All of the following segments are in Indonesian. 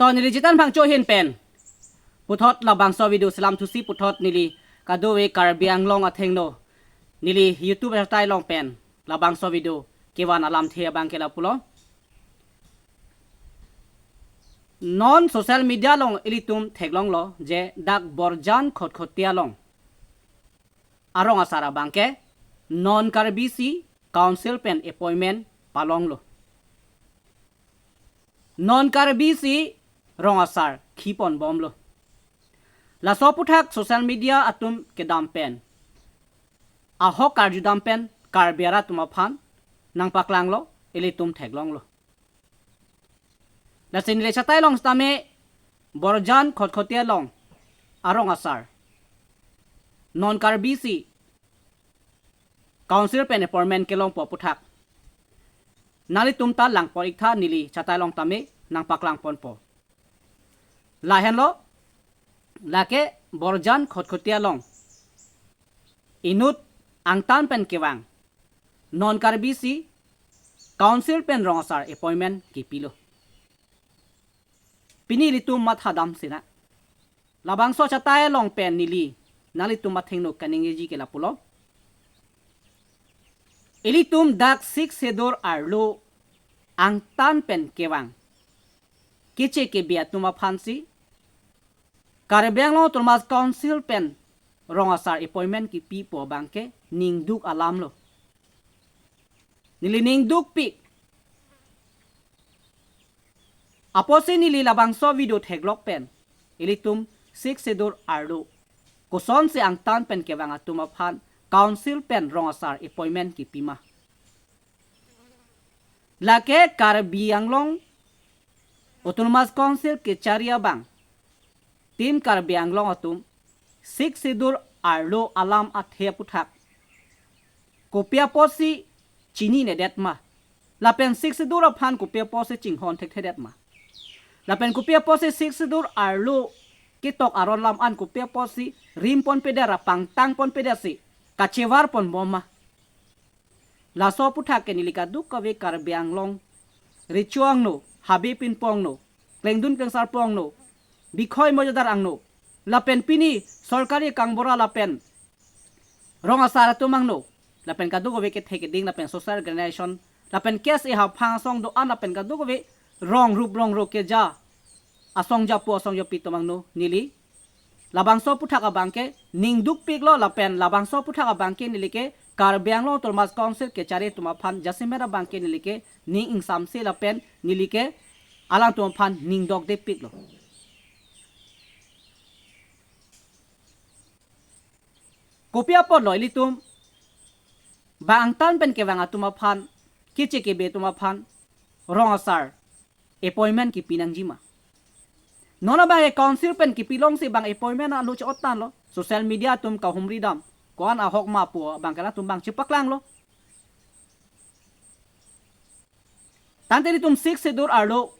ตอนนี้จิตันphangchoเห็นเป็นปุถอดลาบังซอวิดีโอสลัมทุสีปุถอดนี่ลีกาโดเวการเบียงลองอเทงโนนี่ลียูทูบสไตล์ลองเป็นลาบังซอวิดีโอเกวานอลัมเทียบังเกลาปุโลนอนโซเชียลมีเดียลองอิลิตุมเทกลองโลเจดักบอร์จันขดขดเตียลองอารองอาสาระบังเกนอนคาร์บีซีคาวน์ซิลเป็นอพอยเมนต์ปาลองโลนอนคาร์บีซีรองอาสาร์คีปอนบอมโลลาโซพุทักโซเชียลมีเดียอัตุมเกดัมเป็นอาฮอกการจูดัมเป็นการเบียร์ตุมาพันนังปักลังโลอิลิตุมเทกลองโลและสิ่งที่จะใช้ลองสตามีบริจาคขดขดเตียลองอารองอาสาร์นอนคาร์บีซีคาวน์ซิลเป็นอพอยเมนต์เกลองปอพุทักนาลิตุมตาหลังปออีกท่านิลีจะใช้ลองตามีนังปักลังปอนปอลาเห็นโลลาเกบริจาคขดขดเตียลองอินุตอังตันเป็นเกวังนอนคาร์บีซีคาวน์ซิลเป็นรองอาสาร์อพอยเมนต์กิปิโลปีนี้ลิตุมมัดหาดำสินะลาบังโซชะตายลองเป็นนิลีนาลิตุมมัดเทงโนกันนิงจีเกลาปุโลอิลิตุมดักซิกเซดอร์อาร์โลอังตันเป็นเกวังกิเชเกเบียตุมาพันซีการเบียงโลตุมาสคาวน์ซิลเป็นรองอาสาร์อพอยเมนต์กิปีปัวบังเกนิงดุกอลามโลนิลีนิงดุกปีAposin ni labang so video teglok pen ilitum six sedur arlo kuson si ang tan pen kewang atumaphan council pen rong asar appointment ki pima lake karbi anglong autonomous council ke charia bang tim karbi anglong atum six sedur arlo alam athia puthak kopia posi chini ne detma lapen six sedur aphan kopia posi chinghon thek thedet ma la pen kupia posi six dur arlo kitok aron lam an kupia posi rim pon pedera pang tang pon pedasi kachewar pon bomma la so putha ke nilika duk ka ve kar biang long richuang no habi pin pong no klengdun keng sar pong no bikhoi mojadar ang no la pen pini sarkari kangbora la pen rong asara tumang no la pen ka duk ve ke theke ding la pen social organization la pen case e ha phang song do an la pen ka duk ve rong rup rong ro ke ja asong ja po asong yo pito mangno nili labang so puthaka bangke ning duk pik lo lapen labang so puthaka bangke nili ke kar biang lo tormas council ke chare tuma phan jasimera bangke nili ke ning ing sam se lapen nili ke alang tum phan ning dok de pik lo kopia pot lo ilitum bang tan pen ke wanga tuma phan kiche ke be tuma phan rong asar appointment ki pinang jima nona bang council pen ki pilong si bang appointment anu chot tan lo social media tum ka humri dam kon a hok ma pu bang kala tum bang chipak lang lo tan te tum six sedur arlo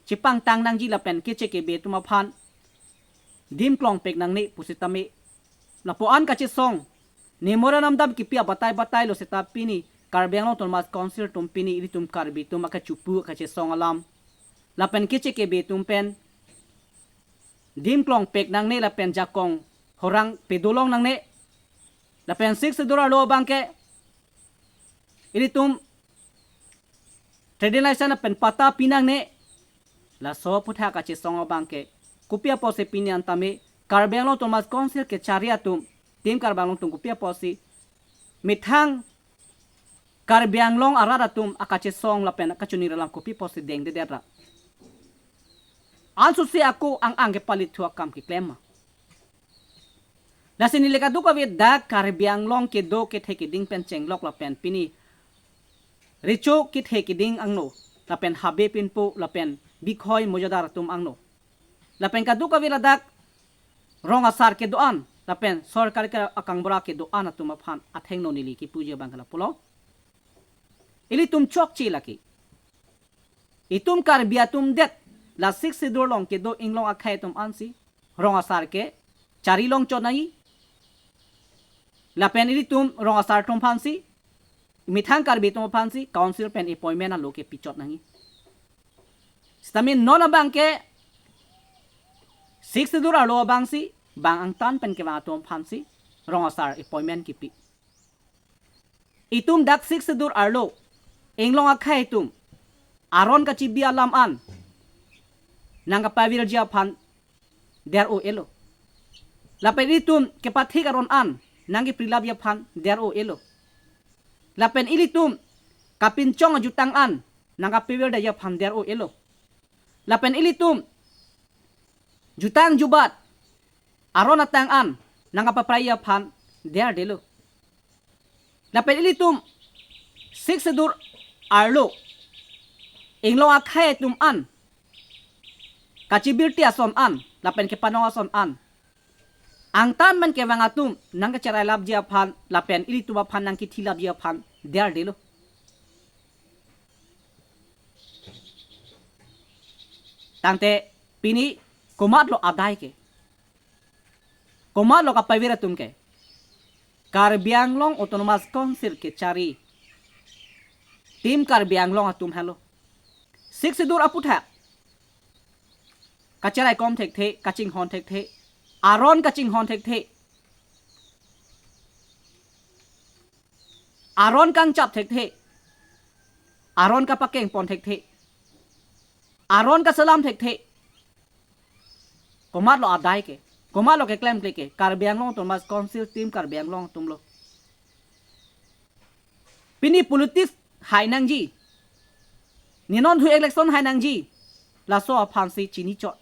chipang tang nang ji la pen ki che ke be tum phan dim klong pek nang ni pusitami la po an ka chi song ni mora nam dam ki pia batai lo seta pini karbeng lo tum mas council tum pini ri tum karbi tum ka chupu ka che song alam lapen kiche ke be tum pen dim klong pek nang ne lapen jakong horang pedulong nang ne lapen six dura lo bangke ini tum tradition pen pata pinang ne la so putha ka che song bangke kupia pose pinian tame karbeng lo thomas council ke charia tum tim karbang long tum kupia posi mithang karbeng long arara tum akache song lapen akachuni ralam kupi posi deng de dera also si ako ang ke palit thua kam ki klema la sinile ka du ko vet da karbiang long ke do ke theki ding pen cheng lok la pen pini richo ki theki ding ang no la pen habe pin pu la pen bikhoi mojadar tum ang no la pen ka du ko vet dak rong asar ke doan la pen sarkar ka akang bra ke doan atum phan atheng no nili ki puja bangala pulo ili tum chok chi laki itum karbiatum det la six sedur long ke do inglong akhei tum ansi rong asar ke chari long chonai la pen ili tum rong asar tum phansi mithang karbi tum phansi council pen appointment a loke pichot nangi stamin nona bangke 6 dur arlo bang si bang ang tan pen ke bang atom phansi Rong Asar appointment kipi itum dak 6 dur arlo englong akhei tum aron ka chibi alam an nang pavir dia phan der o elo lapen itum ke pathik aron an nangi prilab ya phan der o elo lapen ilitum kapin chong jutang an nanga pavir da ya phan der o elo lapen ilitum jutang jubat aron atang an nanga papraya phan der delo lapen ilitum 6 dur arlo englong akhei tum an kachibirti ason an lapen ke panong ason an ang tan man ke wangatum nang ka charai lab dia phan lapen ili tuba phan nang ki thilab dia phan der delo tangte pini komat lo adai ke komat lo ka pavira tum ke Karbiang long autonomous council ke cari tim Karbiang long atum hello 6 dur aputha kacharai kom thek the kaching hon thek the aron kaching hon thek the aron kang chap thek the aron ka pakeng pon thek the aron ka salam thek the komat lo adai ke komat lo ke claim ke Karbiang long autonomous council tim Karbiang long tum lo pini politics hainang ji ninon thu election hainang ji la so aphansi chini chot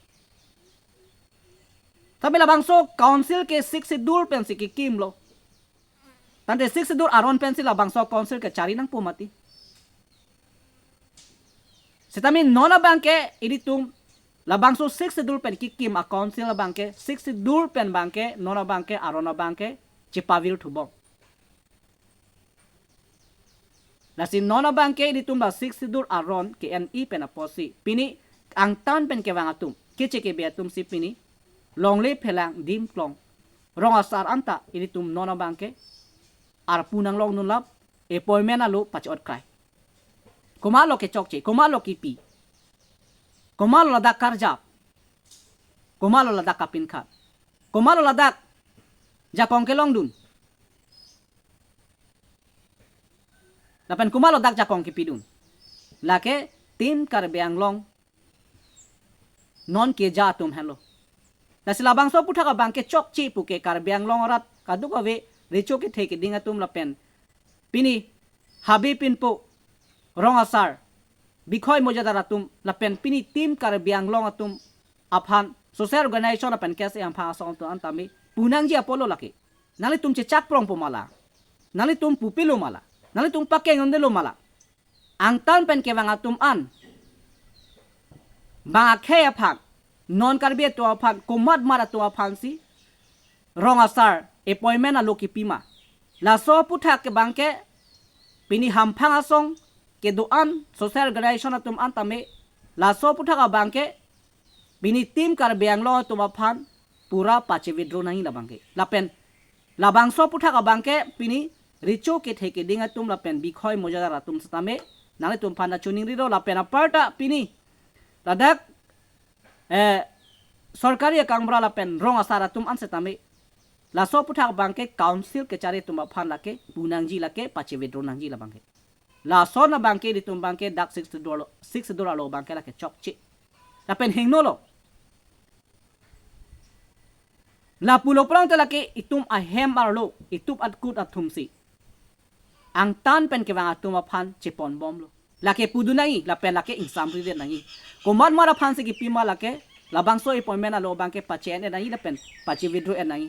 tabe la bangso council ke 6 dur pensi ki kim lo tante 6 dur aron pensi la bangso council ke chari nang pumati setami nona banke iritum la bangso 6 dur pen ki kim a council la banke 6 dur pen banke nona banke arona banke chipavil thubong Nasi nona bangke di tumba 6 dur aron ke NE pen aposi pini ang tan pen ke wangatum kiche ke beatum si pini longle phelang dim klong Rong Asar anta ini tum nona bangke ar punang long nulap appointment alu pachot krai komalo ke chokche komalo kipi komalo ladak karjap komalo ladak kapin khat komalo ladak jakong ke long dun lapan kumalo dak jakong kipidun lake tim Karbiang long non ke jatum hello nasila bangso putha ka bangke chok chi puke Karbiang long rat kaduk ave recho ke theke dinga tum lapen pini habi pinpo Rong Asar bikhoi mojadara tum lapen pini tim Karbiang long atum aphan social organization lapen kase am pha song to antami punang ji apolo lake nali tum che chak prong pomala nali tum pupilo mala nali tum pakeng ondelo mala ang tan pen ke wanga tum an ba khe phak non karbe to phak komat mara to phansi Rong Asar appointment a loki pima la so putha ke bangke pini ham phang asong ke doan social organization atum an tame la so putha ka bangke bini tim Karbiang lo to phan pura pache withdraw nahi la bangke lapen la bangso putha ka bangke pini richo ke theke dinga tum la pen bikhoi mojadara tum satame nale tum phana chuning ri ro la pen aparta pini ladak सरकारी कांगब्रा ला pen Rong Asar tum an setame la so putha bangke council ke chare tum phan lake punangji lake pache withdraw nangji la bangke la so na bangke di tum bangke dak 6 dollar lo bangke lake chok chi la pen hingno lo la pulo prang te lake itum a hem arlo itup at kut athum si ang tan pen ke wanga tum phan chipon bom lo lake pudunai la pen lake exam ri nai komat mara phan se ki pima lake labang so appointment alo bangke pachen e nai la pen pachi withdraw e nai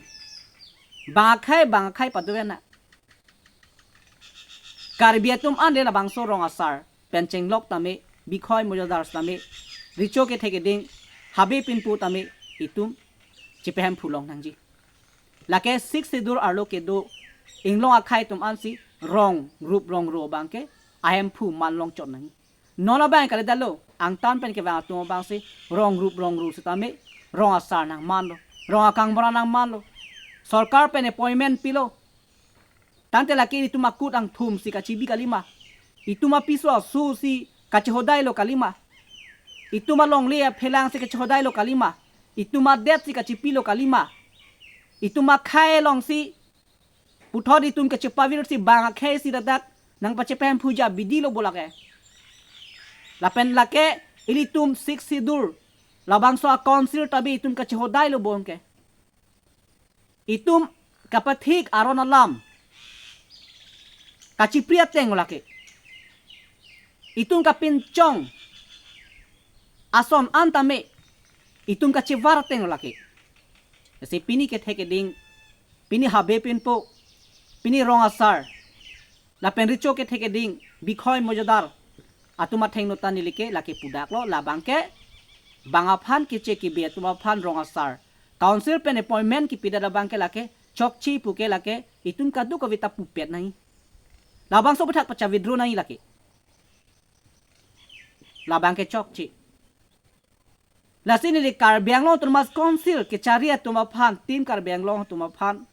bang khai padwe na Karbiatum an le labang so Rong Asar pen chenglok tame bikhoi mojadar tame richo ke theke ding habe pinpu tame itum chipehem phulong nangji lake 6 dur arlo ke do inglong akhai tum an si rong group rong ro bangke ahem phu man long chot nang nona bang kale dalo ang tan pen ke wa tum bang si rong group rong ru sitame Rong Asar nang man lo Rong akang bra nang man lo sarkar pen appointment pilo tante laki ituma kut ang thum si kachibi kalima ituma piso su si kachodai lo kalima ituma long le phelang si kachodai lo kalima itu madet si kacipilo kalima itu makai long si puthod itun kacipavir si bang akhei si dadak nang pacepen puja bidilo bolake lapen lake ilitum sik sidur labang so council tabi itum kachihodai lo bonke itum kapathik aron alam kacipriat teng lake itum kapincong ason antame itum kacivar teng lake si pini ke theke ding pini habe pin po pini Rong Asar lapen richo ke theke ding bikhoi mojadar atuma theng nota nilike lake pudak lo labangke bangaphan kiche ki be atuma phan Rong Asar council pen appointment ki pida labangke lake chokchi puke lake itun kadu kavita pupet nahi labang so pathak pacha withdraw nahi lake labangke chokchi lasini li kar bianglong tumas council ke charia tuma phan tim kar bianglong tuma phan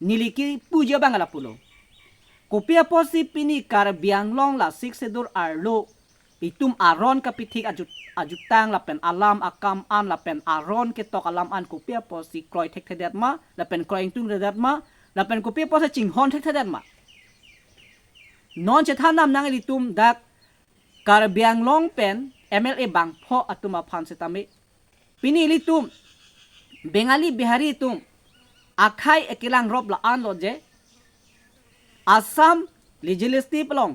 niliki puja bangala pulo kopia posi pini kar bianglong la sik sedur arlo itum aron kapithik ajutang lapen alam akam an lapen aron ke tok alam an kopia posi kroi thek thedat ma lapen kroi tung thedat ma lapen kopia posi chinghon thek thedat ma non chethanam nang litum dak kar bianglong pen MLA bang pho atuma phan setame pini litum bengali bihari tum akhei ekilang rob la an loje Assam legislative long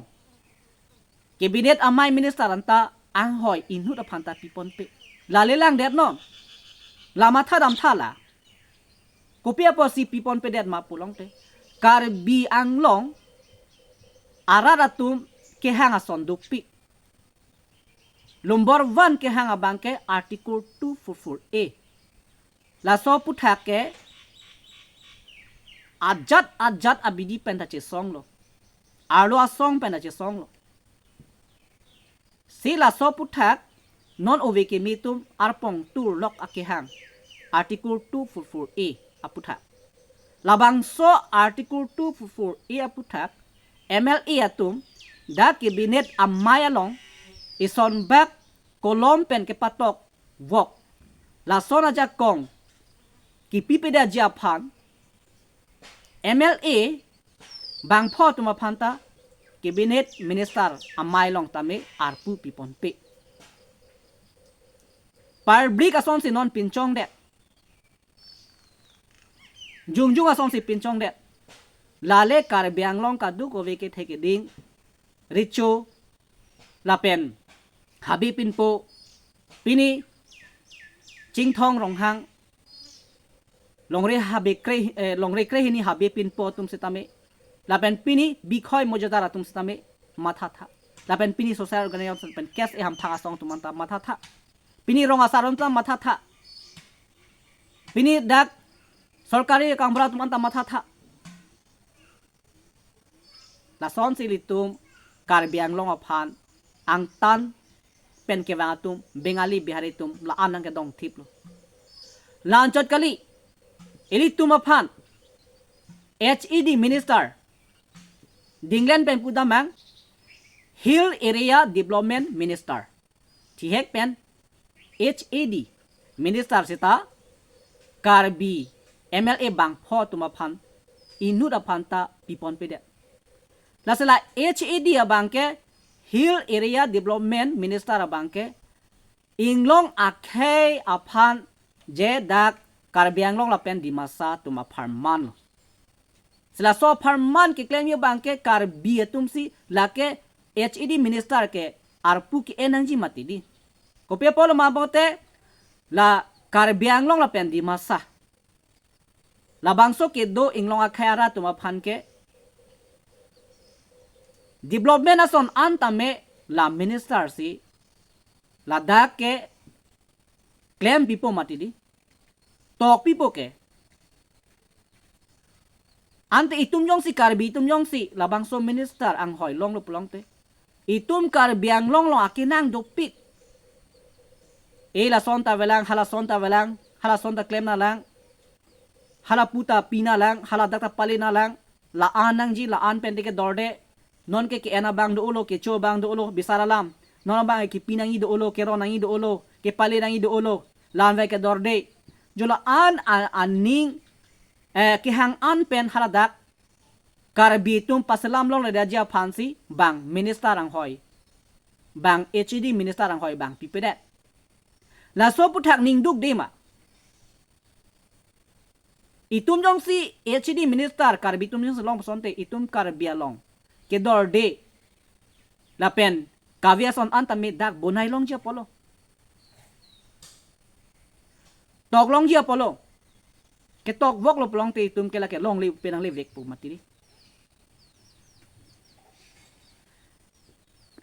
cabinet amai minister anta anghoi inhut aphanta pipon pe lalelang det non lama thadam thala kopia posi pipon pe det ma pulong te kar bi anglong araratum ke hanga sondukpi Lumbor 1 ke hanga bangke article 244A la so puthake ajat abidi pentache song lo arlo asong pentache song lo sila so puthak non oveke mitum arpong tur lok akehang article 244A aputhak labang so article 244A aputhak MLA atum da cabinet amayalong ison bak kolom pen ke patok wok la sona jakong kipi peda japhan MLA bang pho tuma phanta cabinet minister amai long tame arpu pipon pe public ason si non pinchong de jungjung ason si pinchong de lale kar bianglong kadu ko veke theke ding richo lapen habi pinpo pini chingthong ronghang longre kre hini habe pin po tum setame lapen pini bikhoi mojadara tum setame matha tha lapen pini social organization pen kes e ham tha song tumanta matha tha pini Rong Asar tum matha tha pini dak sarkari kambra tumanta matha tha la son silitum kar bianglong aphan angtan pen ke watum bengali bihari tum la anang ke dong thiplo lanchot kali Ili tumaphan HED minister Dinglen pen pudamang Hill Area Development Minister Tihek pen HED minister sita Karbi MLA bang pho tumaphan inut aphanta pipon pede lasela HED abangke Hill Area Development Minister abangke inglong akhei aphan je dak karbianglong lapen di masa tuma farman sila so farman ke claim yo bangke karbi tumsi lake HED minister ke arpu ki enangji matidi kopia polo mabote la karbianglong lapen di masa la bangso ke do inglong akhara tuma phan ke development ason antame la minister si la dak ke claim pipo matidi Tok pipo ke ante itum yong si karbi itum yong si labang so minister ang hoi long lo pulong te itum karbi ang long lo akinang dopit la sonta velang hala sonta claim na lang hala puta pina lang hala dakta pali na lang la anang ji la an pen ke dorde non ke ena bang do ulo ke cho bang do ulo bisara lam non bang ke pinangi do ulo ke ronangi do ulo ke pali nangi do ulo lan ve ke dorde jola aning ki hang an pen haladak karbi tum pasalam long le dia phansi bang minister ang hoi bang HED minister ang hoi bang pipedet la so puthak ning duk dema itum jong si HED minister karbi tum jong long sonte itum karbia long ke dor de la pen kavia son anta me dak bonai long je polo tok long je polo ke tok vok lo plong te itum ke la ke long li penang le vek pu matiri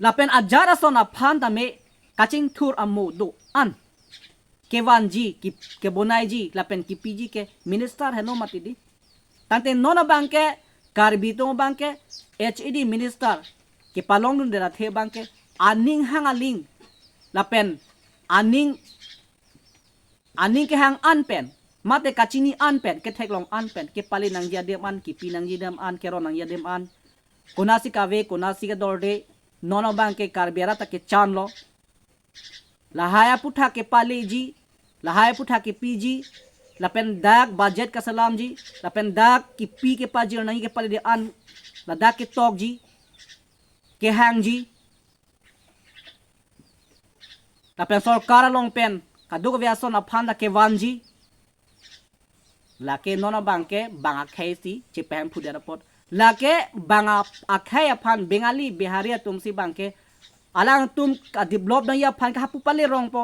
la pen ajara son aphan ta me kaching thur amu do an kewan ji ke bonai ji la pen kipi ji ke minister heno matidi tante nona bangke karbi to bangke HED minister ke palong dun dera the bangke aning hang aling la pen aning ke hang an pen mate kachini an pen ke thek long an pen ke pali nang dia dem an kipi nang ji dem an kero nang ya dem an konasi ka ve konasi ke dorde nono bangke karbiara ta ke chan lo lahaya putha ke pali ji lahaya putha ke piji lapen dak budget ka salam ji lapen dak kipi ke pajir nang ke pali de an la dak ke tok ji ke hang ji lapen sarkar long pen kaduk viason aphan da ke wanji lake nona bangke banga khaisi chepem phudera pot lake banga akhei aphan bengali biharia tumsi bangke alang tum ka develop na ya phan ka hapu pale rong po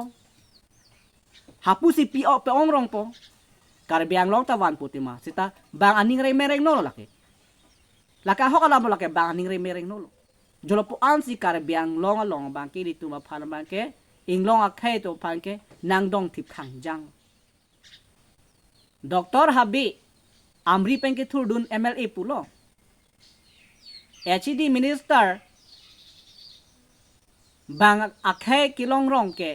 hapu si pi pe ong rong po karbiang long tawan putima sita bang aning re mereng no lake laka hokala mo lake bang aning re mereng no jolo po ansi karbiang long bangke di tuma phan bangke inglong akhei to phanke nangdong thip khang jang Dr. Habi Amri penke thurdun MLA pulo HED minister bang akhei kilong rong ke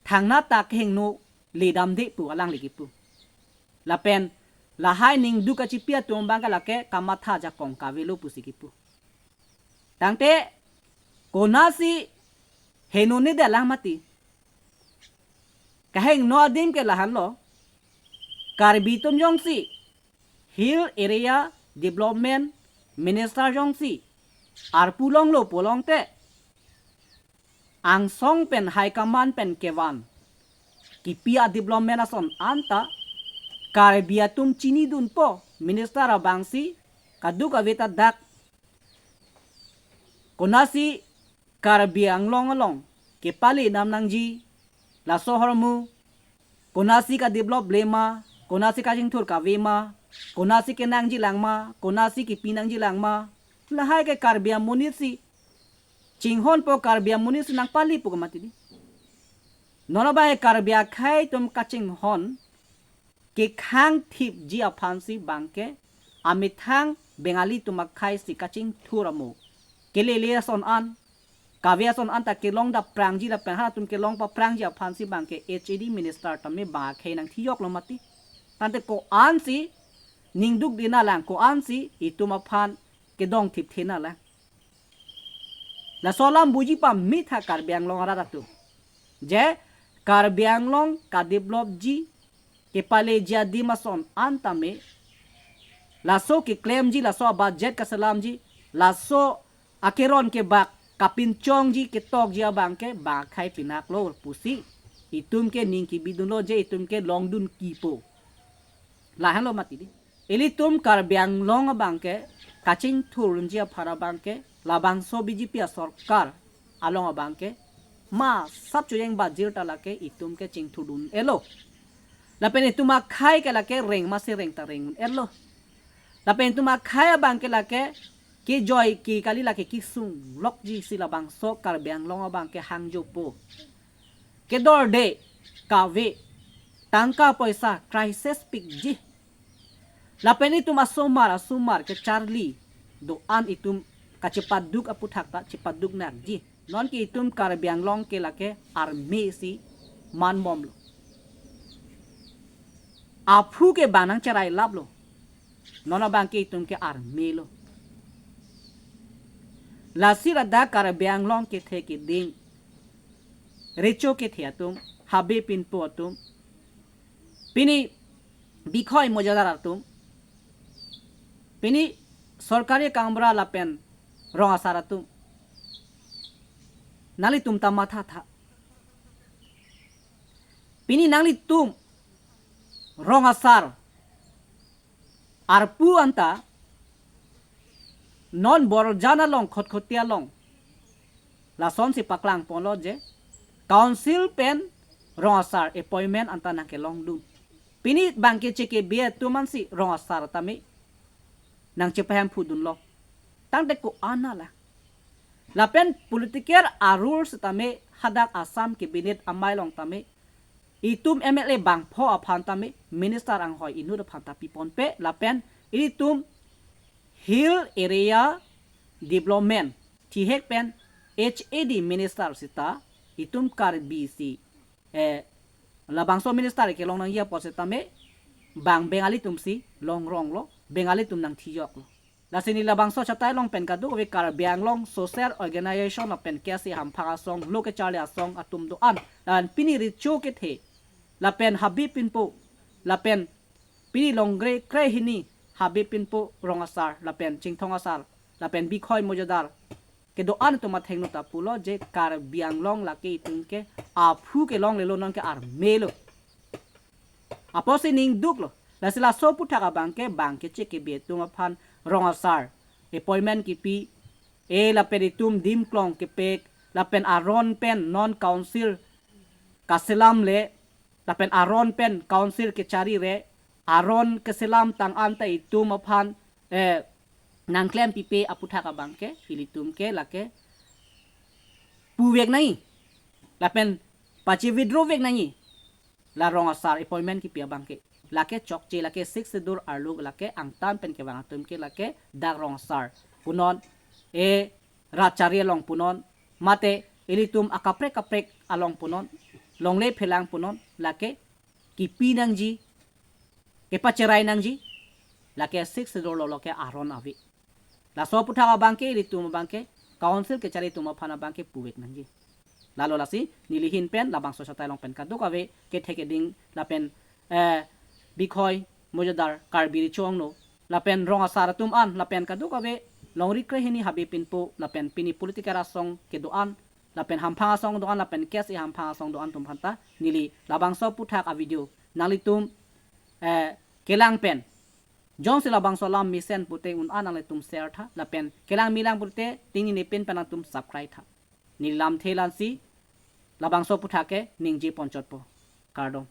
thangna ta kheng nu lidam de pu alang ligi pu lapen lahai ning du ka chipia tum bang ka lake kamatha ja kong ka velu pu sikipu tangte konasi henu ni de lahmati kaheng no adim ke lahan lo karbi tum jong si hill area development minister jong si ar pulong lo polong te ang song pen high command pen kewan kipia development ason anta karbi tum chini dun po minister abangsi kaduk aveta dak konasi karbi anglong ke pali nam nangji la sohormu konasi ka develop lema konasi ka jingthur ka vema konasi ke nangji langma konasi ki pinangji langma lahai ke karbia munisi chinghon po karbia munisi nang pali pu mati di nono ba karbia khai tum kaching hon ke khang thip ji aphansi bangke amithang bengali tumak khai si kaching thuramo kelele son an kavia son anta kelong da prangji da pen ha tum kelong pa prangji aphansi bangke HED minister tamme ba khai nang thiyok lo mati tante ko ansi ningduk dina lang ko ansi ituma phan ke dong thip thena la la solam buji pa mitha karbiang long ara tu je karbiang long ka develop ji ke pale dia dimason antame la so ke claim ji la so budget ka salam ji la so akeron ke bak kapin chong ji ke tok ji abang ke ba khai pinak lo pusi itum ke ning ki bidun lo je itum ke long dun kipo la halo mati di eli tum karbiang long abang ke kaching thurun ji phara bang ke labang so BJP sarkar along abang ke ma sab chuyeng ba jirta la ke itum ke ching thudun elo la pen ituma khai ke la ke reng ma se reng ta reng elo la pen ituma khai abang ke la ke joy ki kali la ke kisung lok ji sila bang so karbiang long abang ke hangjo po ke dor de kave tangka paisa crisis pik ji la pen ituma sumar ke charlie do an itum ka cepat duk aputhak ta cepat duk nak ji non ki itum karbiang long ke la ke army si man mom lo aphu ke banang charai lab lo nona bang ke itum ke army lo la sira da karbiang long ke the ke ding recho ke the atum habe pin po atum pini bikhoi mojadar atum pini sorkari kambra lapen Rong Asar atum nali tum tamatha tha pini nali tum Rong Asar arpu anta non bor jana long khot khotia long la son si paklang polo je council pen Rong Asar appointment anta na ke long du pini bangke cheke bia tuman si Rong Asar tami nang chepaham phudun lo tang de ko anala la pen politiker arul tame hadak Assam cabinet amai long tame itum MLA bang pho aphan tame minister ang hoi inu da phanta pipon pe la pen itum hill area development thi hek pen HAD minister sita itum kar BC la bangso minister ke long nang ya posetame bang bengali tumsi long rong lo bengali tum nang thiyok lo la sini la bangso chatai long pen ka du we kar biang long social organization of pen kesi ham pha song loke chale song atum do an pini ri choke the la pen habi pinpo la pen pini longre kre hini habi pinpo Rong Asar la pen chingthong asar la pen bikhoi mojadar ke do an to ma thengno ta pulo je kar biang long la ke tung ke a phu ke long le lo non ke ar melo aposi ning duk lo la sila so putha ka bangke che ke be tung aphan Rong Asar appointment kipi la peritum dim klong ke pek la pen aron pen non council kaselam le la pen aron pen council ke chari re aron ke selam tang anta itum aphan nang klem pipe aputha ka bangke ilitum ke lake puwek nai la pen pachi withdraw vek nai la Rong Asar appointment ki pia bangke lake chokche lake 6 dur arlug lake angtan pen ke wang tum ke lake dak Rong Asar punon rachari long punon mate ilitum akaprek along punon longle phelang punon lake kipi nang ji ke pacherai nang ji lake 6 dur lo ke aron avi la so putha ka bangke ilitum bangke council ke chari tum phana bangke puwek nang ji lalo lasi nilihin pen labang so satai long pen kaduk ave ke theke ding la pen bikhoi mojadar karbiri chong no la pen Rong Asar tum an la pen kaduk ave longri kre hini habi pinpo la pen pini politikara song ke do an la pen hamphanga song do an la pen kes i hamphanga song do an tum phanta nili labang so putha ka video nali tum kelang pen jong se labang so lam misen pute un an ale tum share tha la pen kelang milang pute tingi ne pen pen tum subscribe tha nilam thelan si labang so putha ke ningji ponchot po kardong